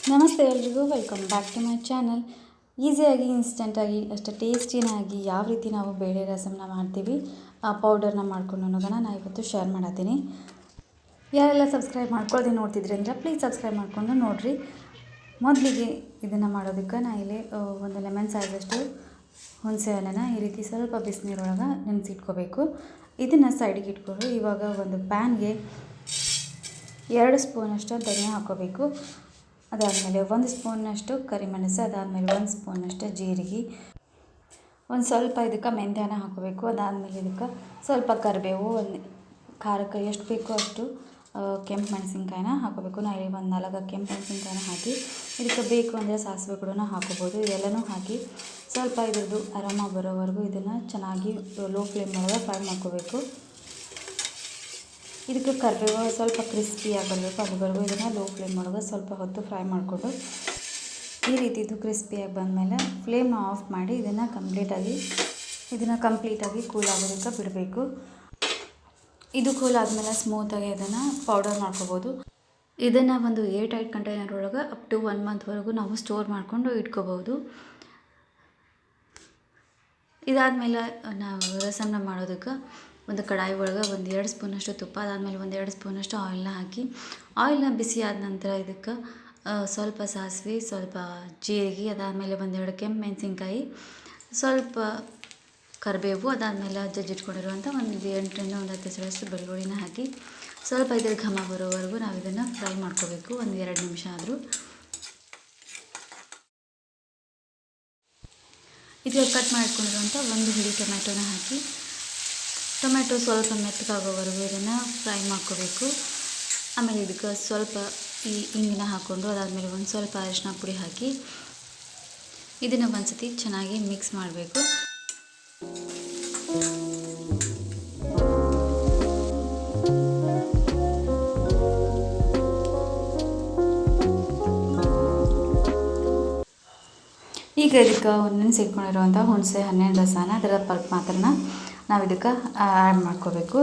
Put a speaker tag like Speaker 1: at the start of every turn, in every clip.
Speaker 1: ನಮಸ್ತೆ ಎಲ್ರಿಗೂ, welcome back to my channel. ಈಸಿಯಾಗಿ ಇನ್ಸ್ಟೆಂಟಾಗಿ ಅಷ್ಟು ಟೇಸ್ಟಿಯಾಗಿ ಯಾವ ರೀತಿ ನಾವು ಬೇಳೆ ರಸಮನ್ನ ಮಾಡ್ತೀವಿ ಆ ಪೌಡರ್ನ ಮಾಡ್ಕೊಂಡು ಅನ್ನೋದನ್ನು ನಾನು ಇವತ್ತು ಶೇರ್ ಮಾಡತ್ತೀನಿ. ಯಾರೆಲ್ಲ ಸಬ್ಸ್ಕ್ರೈಬ್ ಮಾಡ್ಕೊಳ್ಳೋದೇ ನೋಡ್ತಿದ್ರಿ ಅಂದರೆ ಪ್ಲೀಸ್ ಸಬ್ಸ್ಕ್ರೈಬ್ ಮಾಡಿಕೊಂಡು ನೋಡಿರಿ. ಮೊದಲಿಗೆ ಇದನ್ನು ಮಾಡೋದಕ್ಕೆ ನಾನು ಇಲ್ಲಿ ಒಂದು ಲೆಮನ್ ಸೈಜಷ್ಟು ಹುಣಸೆ ಹಣ್ಣನ್ನು ಈ ರೀತಿ ಸ್ವಲ್ಪ ಬಿಸಿನೀರೊಳಗೆ ನೆನೆಸಿಟ್ಕೋಬೇಕು. ಇದನ್ನು ಸೈಡಿಗೆ ಇಟ್ಕೊಂಡು ಇವಾಗ ಒಂದು ಪ್ಯಾನ್ಗೆ 2 ಸ್ಪೂನಷ್ಟು ಧನಿಯಾ ಹಾಕ್ಕೋಬೇಕು. ಅದಾದಮೇಲೆ 1 ಸ್ಪೂನಷ್ಟು ಕರಿಮೆಣಸು, ಅದಾದಮೇಲೆ 1 ಸ್ಪೂನಷ್ಟು ಜೀರಿಗೆ, ಒಂದು ಸ್ವಲ್ಪ ಇದಕ್ಕೆ ಮೆಂತ್ಯನ ಹಾಕೋಬೇಕು. ಅದಾದಮೇಲೆ ಇದಕ್ಕೆ ಸ್ವಲ್ಪ ಕರಿಬೇವು, ಒಂದು ಖಾರಕ್ಕೆ ಎಷ್ಟು ಬೇಕೋ ಅಷ್ಟು ಕೆಂಪು ಮೆಣಸಿನ್ಕಾಯಿನ ಹಾಕೋಬೇಕು. ನಾನು ಇಲ್ಲಿ ಒಂದು 4 ಕೆಂಪು ಮೆಣಸಿನ್ಕಾಯಿನ ಹಾಕಿ ಇದಕ್ಕೆ ಬೇಕು ಅಂದರೆ ಸಾಸಿವೆ ಕೂಡ ಹಾಕೋಬೋದು. ಇದೆಲ್ಲನೂ ಹಾಕಿ ಸ್ವಲ್ಪ ಇದ್ರದ್ದು ಅರೋಮಾ ಬರೋವರೆಗೂ ಇದನ್ನು ಚೆನ್ನಾಗಿ ಲೋ ಫ್ಲೇಮ್ ಒಳಗೆ ಫ್ರೈ ಮಾಡ್ಕೋಬೇಕು. ಇದಕ್ಕೆ ಕರಿಬೇವು ಸ್ವಲ್ಪ ಕ್ರಿಸ್ಪಿಯಾಗಿ ಬರಬೇಕು, ಅಲ್ಲಿವರೆಗೂ ಇದನ್ನು ಲೋ ಫ್ಲೇಮ್ ಒಳಗೆ ಸ್ವಲ್ಪ ಹೊತ್ತು ಫ್ರೈ ಮಾಡಿಕೊಂಡು ಈ ರೀತಿದು ಕ್ರಿಸ್ಪಿಯಾಗಿ ಬಂದಮೇಲೆ ಫ್ಲೇಮ್ನ ಆಫ್ ಮಾಡಿ ಇದನ್ನು ಕಂಪ್ಲೀಟಾಗಿ ಕೂಲ್ ಆಗೋದಕ್ಕೆ ಬಿಡಬೇಕು. ಇದು ಕೂಲ್ ಆದಮೇಲೆ ಸ್ಮೂತಾಗಿ ಇದನ್ನು ಪೌಡರ್ ಮಾಡ್ಕೋಬೋದು. ಇದನ್ನು ಒಂದು ಏರ್ ಟೈಟ್ ಕಂಟೈನರ್ ಒಳಗೆ ಅಪ್ ಟು 1 ಮಂತ್ವರೆಗೂ ನಾವು ಸ್ಟೋರ್ ಮಾಡಿಕೊಂಡು ಇಟ್ಕೋಬೋದು. ಇದಾದಮೇಲೆ ನಾವು ರಸಮನ್ನ ಮಾಡೋದಕ್ಕೆ ಒಂದು ಕಡಾಯಿ ಒಳಗೆ 2 ಸ್ಪೂನಷ್ಟು ತುಪ್ಪ, ಅದಾದಮೇಲೆ 2 ಸ್ಪೂನಷ್ಟು ಆಯಿಲ್ನ ಹಾಕಿ ಆಯಿಲ್ನ ಬಿಸಿ ಆದ ನಂತರ ಇದಕ್ಕೆ ಸ್ವಲ್ಪ ಸಾಸಿವೆ, ಸ್ವಲ್ಪ ಜೀರಿಗೆ, ಅದಾದಮೇಲೆ 2 ಕೆಂಪು ಮೆಣಸಿನ್ಕಾಯಿ, ಸ್ವಲ್ಪ ಕರಿಬೇವು, ಅದಾದಮೇಲೆ ಜಜ್ಜಿಟ್ಕೊಂಡಿರುವಂಥ ಒಂದು 8ರಿಂದ 10 ಹೆಸರಷ್ಟು ಬೆಳ್ಳುಳ್ಳಿನ ಹಾಕಿ ಸ್ವಲ್ಪ ಇದ್ರ ಘಮ ಬರೋವರೆಗೂ ನಾವು ಇದನ್ನು ಫ್ರೈ ಮಾಡ್ಕೋಬೇಕು. 1-2 ನಿಮಿಷ ಆದರೂ. ಇದಕ್ಕೆ ಕಟ್ ಮಾಡಿಟ್ಕೊಂಡಿರುವಂಥ 1 ಹಿಡಿ ಟೊಮೆಟೊನ ಹಾಕಿ ಟೊಮೆಟೊ ಸ್ವಲ್ಪ ಮೆತ್ತಗಾಗೋವರೆಗೂ ಇದನ್ನು ಫ್ರೈ ಮಾಡ್ಕೋಬೇಕು. ಆಮೇಲೆ ಇದಕ್ಕೆ ಸ್ವಲ್ಪ ಈ ಹಿಂಗಿನ ಹಾಕ್ಕೊಂಡು ಅದಾದಮೇಲೆ ಒಂದು ಸ್ವಲ್ಪ ಅರಿಶಿನ ಪುಡಿ ಹಾಕಿ ಇದನ್ನು ಒಂದು ಸತಿ ಚೆನ್ನಾಗಿ ಮಿಕ್ಸ್ ಮಾಡಬೇಕು. ಈಗ ಇದಕ್ಕೆ ನೆನೆಸಿಟ್ಕೊಂಡಿರುವಂಥ ಹುಣಸೆ ಹಣ್ಣಿನ ರಸನ ಅದರ ಪಲ್ಪ್ ಮಾತ್ರನ ನಾವು ಇದಕ್ಕೆ ಆ್ಯಡ್ ಮಾಡ್ಕೋಬೇಕು.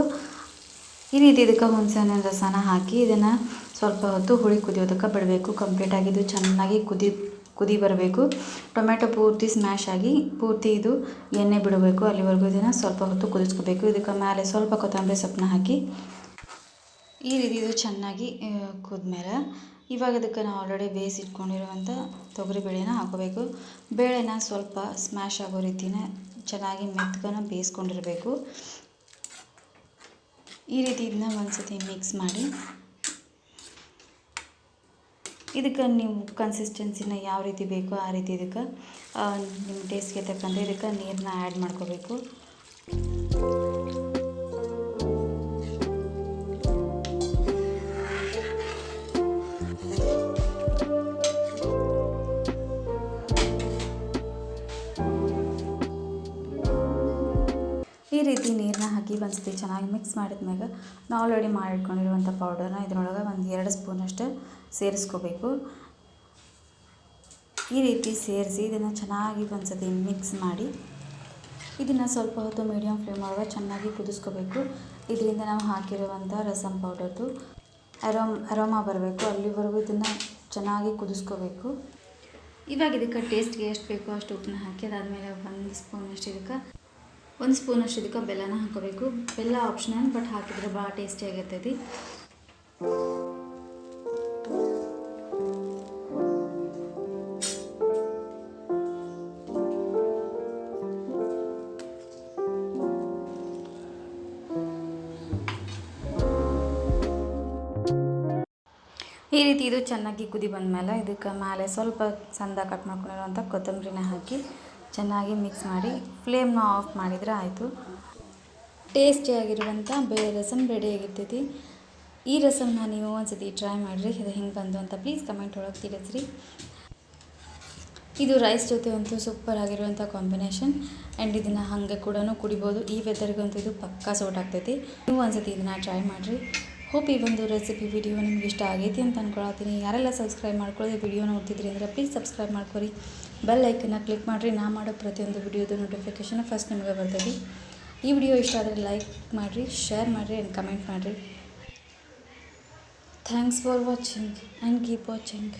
Speaker 1: ಈ ರೀತಿ ಇದಕ್ಕೆ ಹುಣಸೆ ಹಣ್ಣಿನ ರಸನ ಹಾಕಿ ಇದನ್ನು ಸ್ವಲ್ಪ ಹೊತ್ತು ಹುಳಿ ಕುದಿಯೋದಕ್ಕೆ ಬಿಡಬೇಕು. ಕಂಪ್ಲೀಟಾಗಿ ಇದು ಚೆನ್ನಾಗಿ ಕುದಿ ಬರಬೇಕು. ಟೊಮೆಟೊ ಪೂರ್ತಿ ಸ್ಮ್ಯಾಶ್ ಆಗಿ ಪೂರ್ತಿ ಇದು ಎಣ್ಣೆ ಬಿಡಬೇಕು. ಅಲ್ಲಿವರೆಗೂ ಇದನ್ನು ಸ್ವಲ್ಪ ಹೊತ್ತು ಕುದಿಸ್ಕೋಬೇಕು. ಇದಕ್ಕೆ ಮೇಲೆ ಸ್ವಲ್ಪ ಕೊತ್ತಂಬರಿ ಸೊಪ್ಪನ್ನ ಹಾಕಿ ಈ ರೀತಿ ಇದು ಚೆನ್ನಾಗಿ ಕುದ್ಮೇಲೆ ಇವಾಗ ಇದಕ್ಕೆ ನಾವು ಆಲ್ರೆಡಿ ಬೇಯಿಸಿಟ್ಕೊಂಡಿರುವಂಥ ತೊಗರಿಬೇಳೆನ ಹಾಕೋಬೇಕು. ಬೇಳೆನ ಸ್ವಲ್ಪ ಸ್ಮ್ಯಾಶ್ ಆಗೋ ರೀತಿನ ಚೆನ್ನಾಗಿ ಮೆತ್ತಗನ ಬೇಯಿಸ್ಕೊಂಡಿರಬೇಕು. ಈ ರೀತಿ ಇದನ್ನ ಒಂದು ಸತಿ ಮಿಕ್ಸ್ ಮಾಡಿ ಇದಕ್ಕೆ ನೀವು ಕನ್ಸಿಸ್ಟೆನ್ಸಿನ ಯಾವ ರೀತಿ ಬೇಕೋ ಆ ರೀತಿ ಇದಕ್ಕೆ ನಿಮ್ಮ ಟೇಸ್ಟ್ಗೆ ತಕ್ಕಂತೆ ಇದಕ್ಕೆ ನೀರನ್ನ ಆ್ಯಡ್ ಮಾಡ್ಕೋಬೇಕು. ಈ ರೀತಿ ನೀರನ್ನ ಹಾಕಿ ಒಂದು ಸತಿ ಚೆನ್ನಾಗಿ ಮಿಕ್ಸ್ ಮಾಡಿದ್ಮ್ಯಾಗ ನಾವು ಆಲ್ರೆಡಿ ಮಾಡಿಟ್ಕೊಂಡಿರುವಂಥ ಪೌಡರ್ನ ಇದರೊಳಗೆ 2 ಸ್ಪೂನಷ್ಟು ಸೇರಿಸ್ಕೋಬೇಕು. ಈ ರೀತಿ ಸೇರಿಸಿ ಇದನ್ನು ಚೆನ್ನಾಗಿ ಒಂದು ಸತಿ ಮಿಕ್ಸ್ ಮಾಡಿ ಇದನ್ನು ಸ್ವಲ್ಪ ಹೊತ್ತು ಮೀಡಿಯಮ್ ಫ್ಲೇಮ್ ಒಳಗೆ ಚೆನ್ನಾಗಿ ಕುದಿಸ್ಕೋಬೇಕು. ಇದರಿಂದ ನಾವು ಹಾಕಿರುವಂಥ ರಸಮ್ ಪೌಡರ್ದು ಅರೋಮಾ ಬರಬೇಕು. ಅಲ್ಲಿವರೆಗೂ ಇದನ್ನು ಚೆನ್ನಾಗಿ ಕುದಿಸ್ಕೋಬೇಕು. ಇವಾಗ ಇದಕ್ಕೆ ಟೇಸ್ಟ್ಗೆ ಎಷ್ಟು ಬೇಕೋ ಅಷ್ಟು ಉಪ್ಪನ್ನ ಹಾಕಿ ಅದಾದಮೇಲೆ 1 ಸ್ಪೂನಷ್ಟು ಇದಕ್ಕೆ ಬೆಲ್ಲನ ಹಾಕೋಬೇಕು. ಬೆಲ್ಲ ಆಪ್ಷನಲ್, ಬಟ್ ಹಾಕಿದರೆ ಭಾಳ ಟೇಸ್ಟಿಯಾಗಿರ್ತೈತಿ. ಈ ರೀತಿ ಇದು ಚೆನ್ನಾಗಿ ಕುದಿ ಬಂದಮೇಲೆ ಇದಕ್ಕೆ ಮೇಲೆ ಸ್ವಲ್ಪ ಸಣ್ಣ ಕಟ್ ಮಾಡ್ಕೊಂಡಿರುವಂಥ ಕೊತ್ತಂಬರಿನ ಹಾಕಿ ಚೆನ್ನಾಗಿ ಮಿಕ್ಸ್ ಮಾಡಿ ಫ್ಲೇಮ್ನ ಆಫ್ ಮಾಡಿದರೆ ಆಯಿತು. ಟೇಸ್ಟಿಯಾಗಿರುವಂಥ ಬೇಳೆ ರಸಮ್ ರೆಡಿಯಾಗಿರ್ತೈತಿ. ಈ ರಸಮ್ನ ನೀವು ಒಂದು ಸತಿ ಟ್ರೈ ಮಾಡಿರಿ. ಇದು ಹೆಂಗೆ ಬಂತು ಅಂತ ಪ್ಲೀಸ್ ಕಮೆಂಟ್ ಒಳಗೆ ತಿಳಿಸ್ರಿ. ಇದು ರೈಸ್ ಜೊತೆ ಅಂತೂ ಸೂಪರ್ ಆಗಿರುವಂಥ ಕಾಂಬಿನೇಷನ್. ಆ್ಯಂಡ್ ಇದನ್ನು ಹಾಗೆ ಕೂಡ ಕುಡಿಬೋದು. ಈ ವೆದರ್ಗಂತೂ ಇದು ಪಕ್ಕಾ ಸೂಟ್ ಆಗ್ತೈತಿ. ನೀವು ಒಂದು ಸತಿ ಇದನ್ನು ಟ್ರೈ ಮಾಡಿರಿ. ಹೋಪ್ ಈ ಒಂದು ರೆಸಿಪಿ ವಿಡಿಯೋ ನಿಮ್ಗೆ ಇಷ್ಟ ಆಗೈತಿ ಅಂತ ಅಂದ್ಕೊಳತ್ತೀನಿ. ಯಾರೆಲ್ಲ ಸಬ್ಸ್ಕ್ರೈಬ್ ಮಾಡ್ಕೊಳ್ಳಿ ವಿಡಿಯೋ ನೋಡ್ತಿದ್ರಿ ಅಂದರೆ ಪ್ಲೀಸ್ ಸಬ್ಸ್ಕ್ರೈಬ್ ಮಾಡ್ಕೊರಿ. ಬೆಲ್ ಐಕನ್ನ ಕ್ಲಿಕ್ ಮಾಡಿರಿ. ನಾ ಮಾಡೋ ಪ್ರತಿಯೊಂದು ವಿಡಿಯೋದು ನೋಟಿಫಿಕೇಷನ್ ಫಸ್ಟ್ ನಿಮಗೆ ಬರ್ತದೆ. ಈ ವಿಡಿಯೋ ಇಷ್ಟ ಆದರೆ ಲೈಕ್ ಮಾಡಿರಿ, ಶೇರ್ ಮಾಡಿರಿ ಆ್ಯಂಡ್ ಕಮೆಂಟ್ ಮಾಡಿರಿ. Thanks for watching and keep watching.